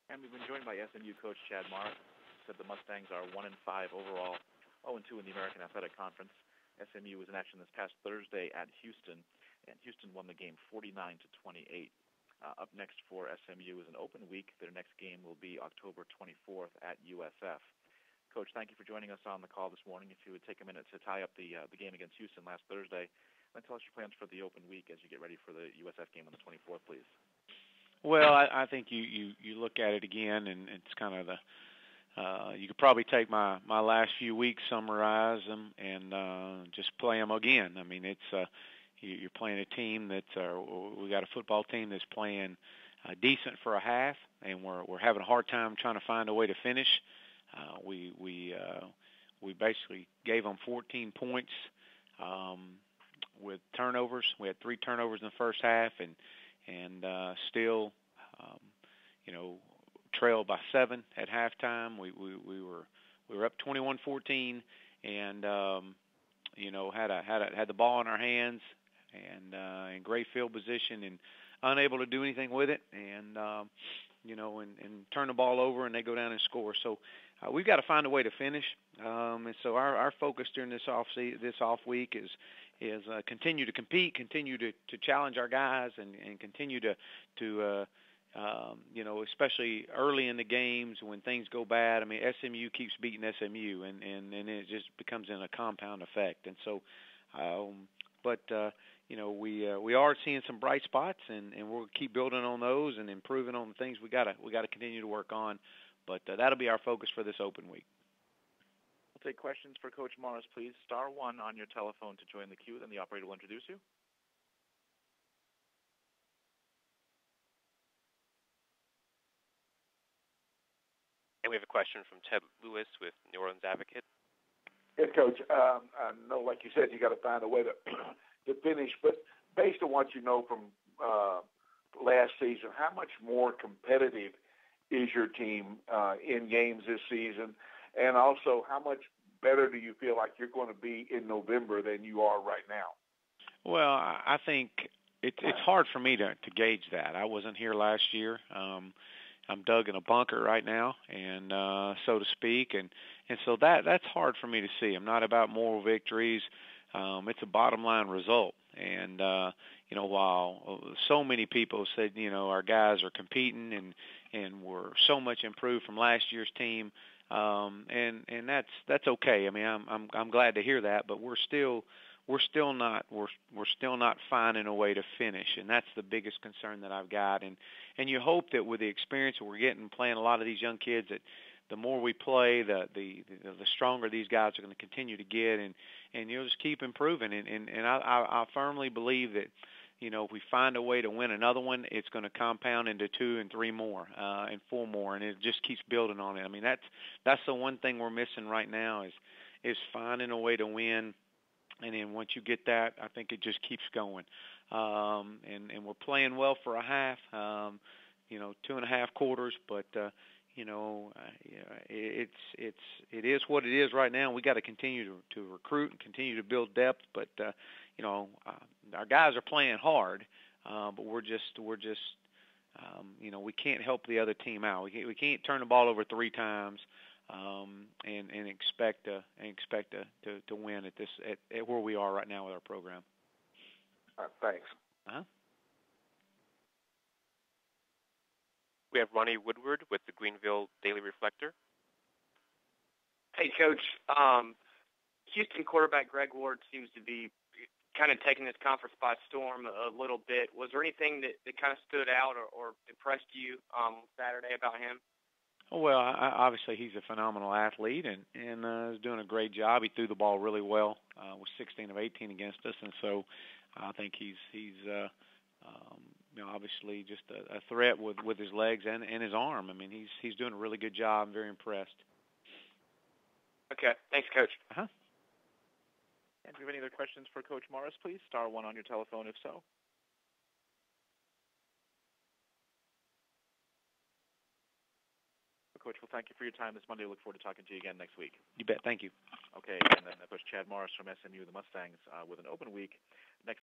And we've been joined by SMU coach Chad Morris. Said the Mustangs are 1-5 overall, 0-2 in the American Athletic Conference. SMU was in action this past Thursday at Houston, and Houston won the game 49-28. Up next for SMU is an open week. Their next game will be October 24th at USF. Coach, thank you for joining us on the call this morning. If you would take a minute to tie up the game against Houston last Thursday, and tell us your plans for the open week as you get ready for the USF game on the 24th, please. Well, I think you look at it again, and it's kind of you could probably take my last few weeks, summarize them, and just play them again. I mean, it's you're playing a team we got a football team that's playing decent for a half, and we're having a hard time trying to find a way to finish. We basically gave them 14 points with turnovers. We had 3 turnovers in the first half, and still, trailed by 7 at halftime. We were up 21-14, and had the ball in our hands, and in great field position, and unable to do anything with it, and turn the ball over, and they go down and score. So we've got to find a way to finish. And so our focus during this off week is continue to compete, continue to challenge our guys, and continue to especially early in the games when things go bad. I mean, SMU keeps beating SMU, and it just becomes in a compound effect. And so, we are seeing some bright spots, and we'll keep building on those and improving on the things we gotta continue to work on. But that'll be our focus for this open week. We'll take questions for Coach Morris, please. Star 1 on your telephone to join the queue, then the operator will introduce you. And we have a question from Ted Lewis with New Orleans Advocate. Yeah, Coach, I know, like you said, you got to find a way to to finish, but based on what you know from last season, how much more competitive is your team in games this season? And also, how much better do you feel like you're going to be in November than you are right now? Well, I think it's hard for me to gauge that. I wasn't here last year. I'm dug in a bunker right now, and so to speak, and so that's hard for me to see. I'm not about moral victories. It's a bottom line result, and while so many people said our guys are competing and we're so much improved from last year's team, and that's okay. I mean, I'm glad to hear that, but we're still not finding a way to finish, and that's the biggest concern that I've got. And you hope that with the experience that we're getting playing a lot of these young kids, that the more we play, the stronger these guys are going to continue to get, and you'll just keep improving. And I firmly believe that if we find a way to win another one, it's going to compound into 2 and 3 more and 4 more, and it just keeps building on it. I mean, that's the one thing we're missing right now is finding a way to win. And then once you get that, I think it just keeps going. And we're playing well for a half, 2.5 quarters, but it is what it is right now. We got to continue to recruit and continue to build depth, but our guys are playing hard, but we're just we can't help the other team out. We can't turn the ball over 3 times. And expect to win at where we are right now with our program. All right, thanks. We have Ronnie Woodward with the Greenville Daily Reflector. Hey, Coach. Houston quarterback Greg Ward seems to be kind of taking this conference by storm a little bit. Was there anything that kind of stood out or impressed you Saturday about him? Well, obviously he's a phenomenal athlete and is doing a great job. He threw the ball really well, was 16 of 18 against us, and so I think he's obviously just a threat with his legs and his arm. I mean, he's doing a really good job. I'm very impressed. Okay, thanks, Coach. And do you have any other questions for Coach Morris, please? Star 1 on your telephone if so. Coach, well, thank you for your time this Monday. I look forward to talking to you again next week. You bet. Thank you. Okay, and then Coach Chad Morris from SMU, the Mustangs, with an open week next